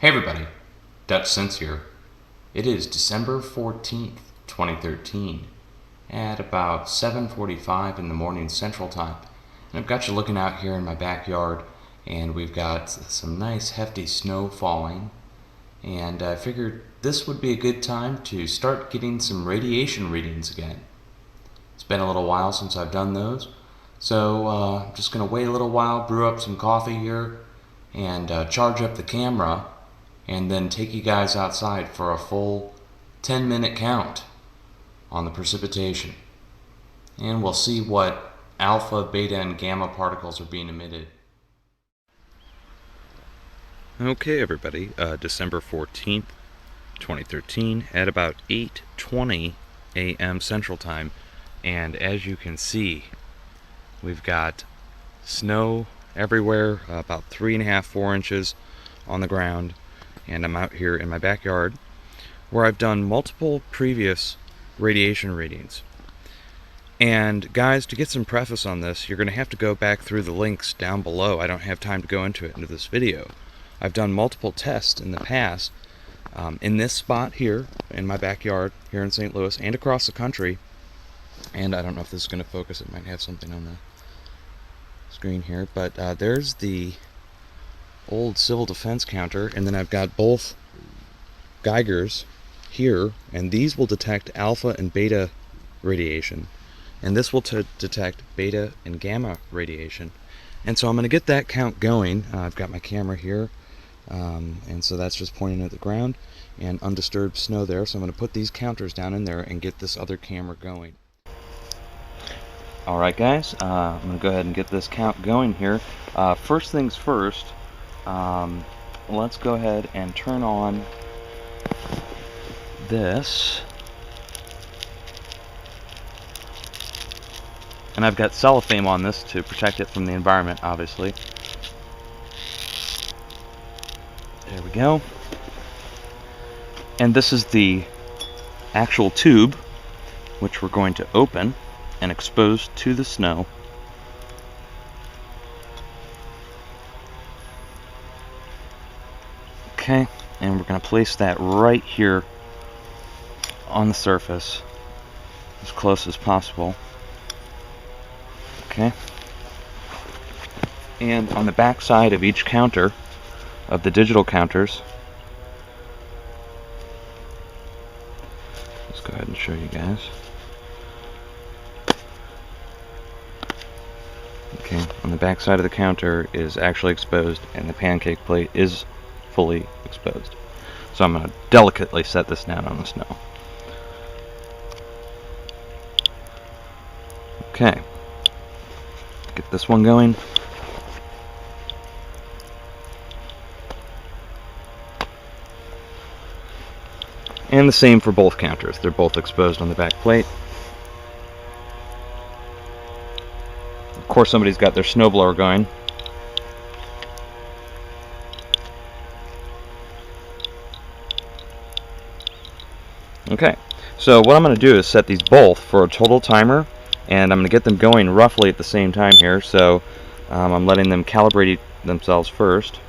Hey everybody, Dutchsinse here. It is December 14th, 2013 at about 7:45 in the morning Central Time. And I've got you looking out here in my backyard, and we've got some nice hefty snow falling. And I figured this would be a good time to start getting some radiation readings again. It's been a little while since I've done those, so I'm just going to wait a little while, brew up some coffee here, and charge up the camera, and then take you guys outside for a full 10-minute count on the precipitation. And we'll see what alpha, beta, and gamma particles are being emitted. Okay, everybody, December 14th, 2013 at about 8:20 a.m. Central Time. And as you can see, we've got snow everywhere, about 3.5–4 inches on the ground. And I'm out here in my backyard where I've done multiple previous radiation readings. And guys, to get some preface on this, you're going to have to go back through the links down below. I don't have time to go into this video. I've done multiple tests in the past in this spot here in my backyard here in St. Louis and across the country. And I don't know if this is going to focus. It might have something on the screen here, but there's the old civil defense counter, and then I've got both Geigers here, and these will detect alpha and beta radiation, and this will detect beta and gamma radiation. And so I'm going to get that count going. I've got my camera here, and so that's just pointing at the ground and undisturbed snow there. So I'm going to put these counters down in there and get this other camera going. Alright guys, I'm going to go ahead and get this count going here. First things first, let's go ahead and turn on this. And I've got cellophane on this to protect it from the environment, obviously. There we go. And this is the actual tube, which we're going to open and expose to the snow. Okay, and we're going to place that right here on the surface as close as possible. Okay, and on the back side of each counter, of the digital counters, let's go ahead and show you guys. Okay, on the back side of the counter is actually exposed, and the pancake plate is fully exposed. So I'm going to delicately set this down on the snow. Okay, get this one going. And the same for both counters. They're both exposed on the back plate. Of course, somebody's got their snowblower going. Okay, so what I'm going to do is set these both for a total timer, and I'm going to get them going roughly at the same time here. So I'm letting them calibrate themselves first.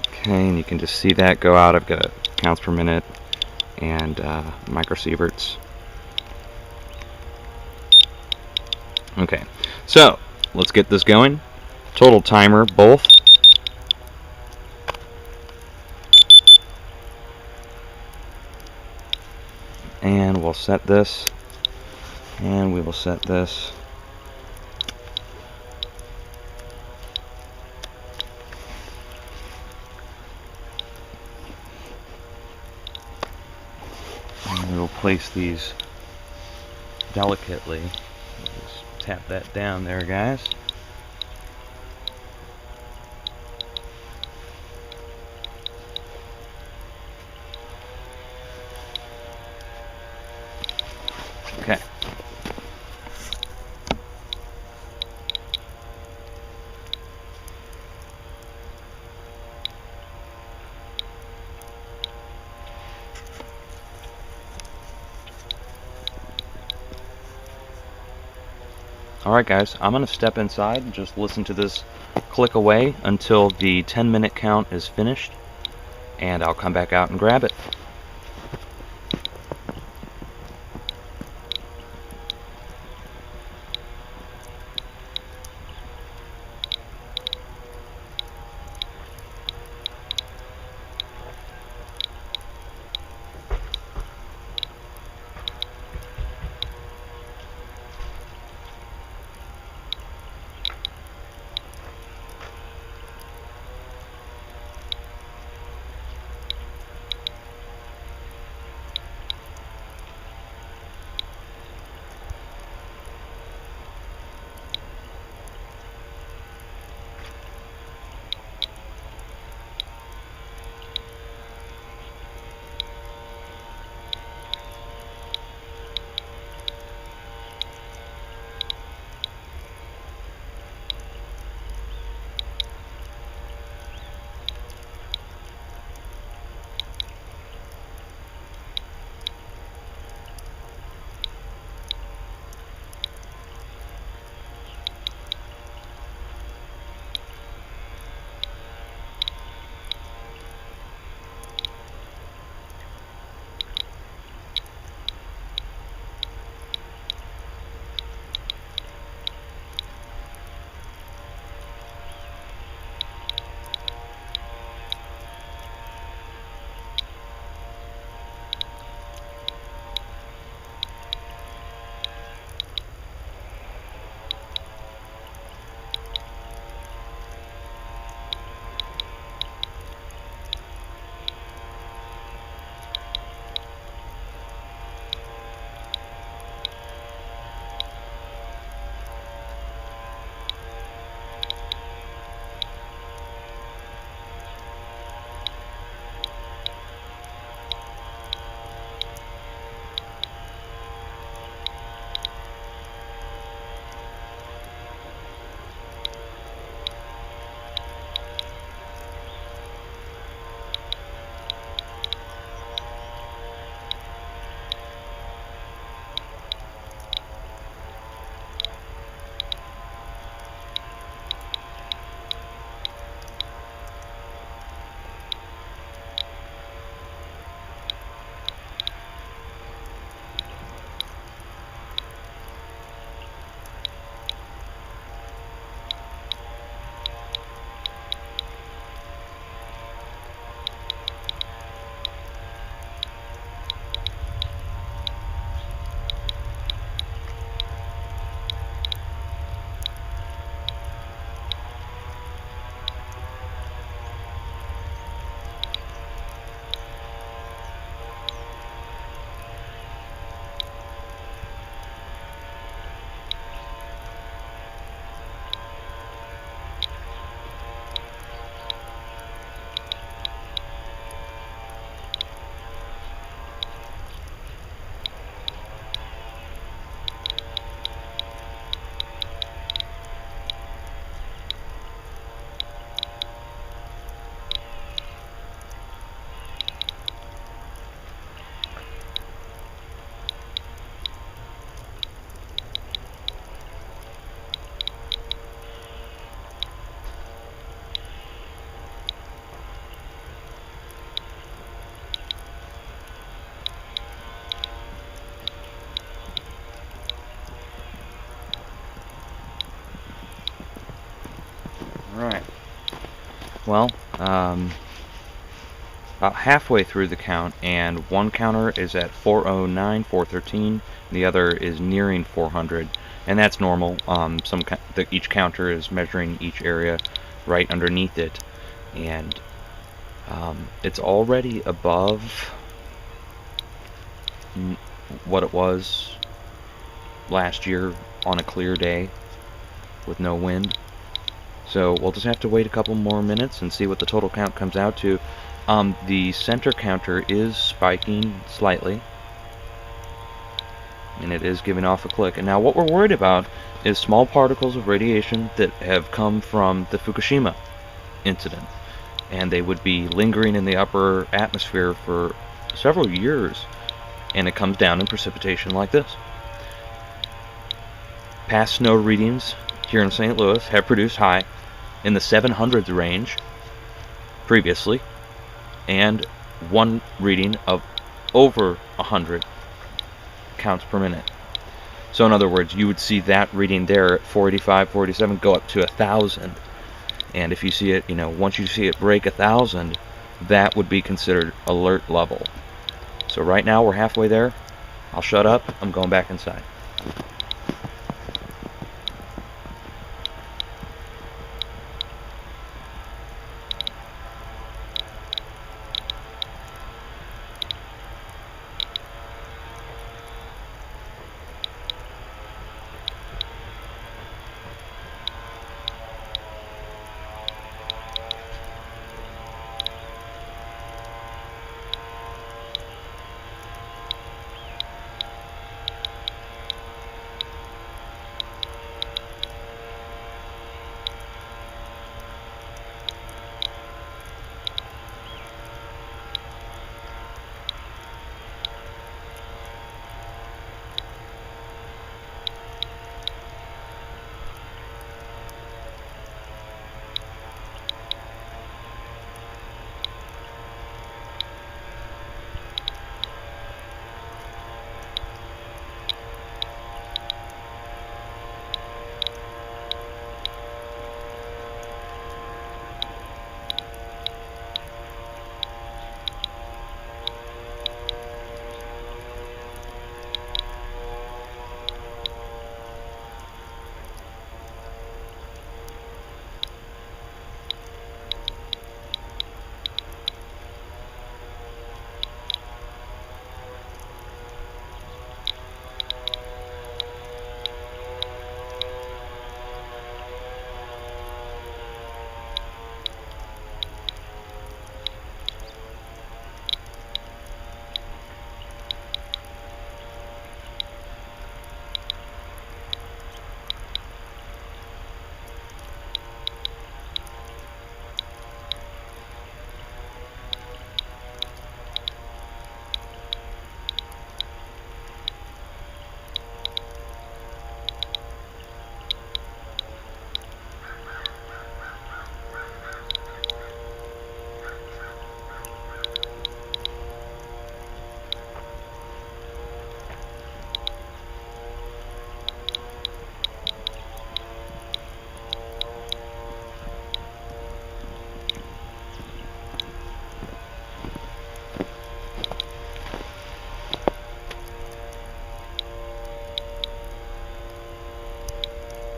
Okay, and you can just see that go out. I've got counts per minute and microsieverts. Okay, so let's get this going. Total timer, both. And we'll set this, and we will set this. And we will place these delicately. Just tap that down there, guys. Okay. Alright guys, I'm going to step inside and just listen to this click away until the 10-minute count is finished, and I'll come back out and grab it. Alright. Well, about halfway through the count, and one counter is at 409, 413, the other is nearing 400, and that's normal. Each counter is measuring each area right underneath it, and it's already above what it was last year on a clear day with no wind. So we'll just have to wait a couple more minutes and see what the total count comes out to. The center counter is spiking slightly, and it is giving off a click. And now what we're worried about is small particles of radiation that have come from the Fukushima incident, and they would be lingering in the upper atmosphere for several years, and it comes down in precipitation like this. Past snow readings here in St. Louis have produced high in the 700s range previously, and one reading of over 100 counts per minute. So in other words, you would see that reading there at 485, 487 go up to 1,000. And if you see it, once you see it break 1,000, that would be considered alert level. So right now we're halfway there. I'll shut up. I'm going back inside.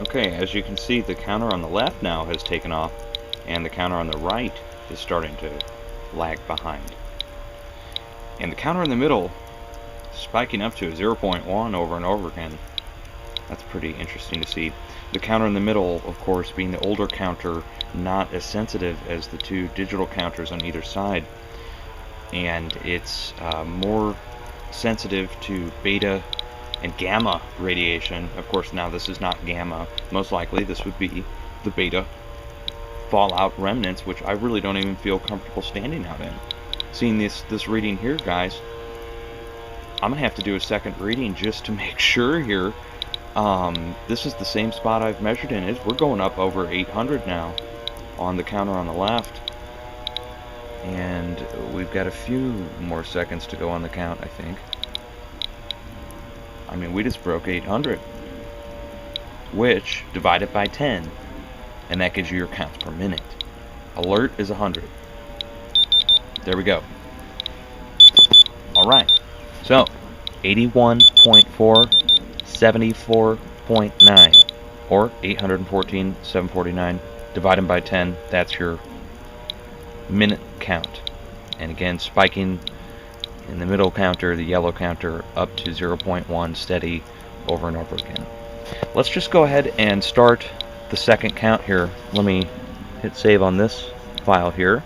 Okay, as you can see, the counter on the left now has taken off, and the counter on the right is starting to lag behind. And the counter in the middle spiking up to a 0.1 over and over again. That's pretty interesting to see. The counter in the middle, of course, being the older counter, not as sensitive as the two digital counters on either side. And it's more sensitive to beta and gamma radiation. Of course, now this is not gamma. Most likely this would be the beta fallout remnants, which I really don't even feel comfortable standing out in. Seeing this reading here, guys, I'm gonna have to do a second reading just to make sure here. This is the same spot I've measured in. We're going up over 800 now on the counter on the left, and we've got a few more seconds to go on the count, I think. I mean, we just broke 800, which divided by 10, and that gives you your counts per minute. Alert is 100. There we go. All right. So 81.4, 74.9, or 814,749 divided by 10. That's your minute count. And again, spiking in the middle counter, the yellow counter, up to 0.1 steady over and over again. Let's just go ahead and start the second count here. Let me hit save on this file here.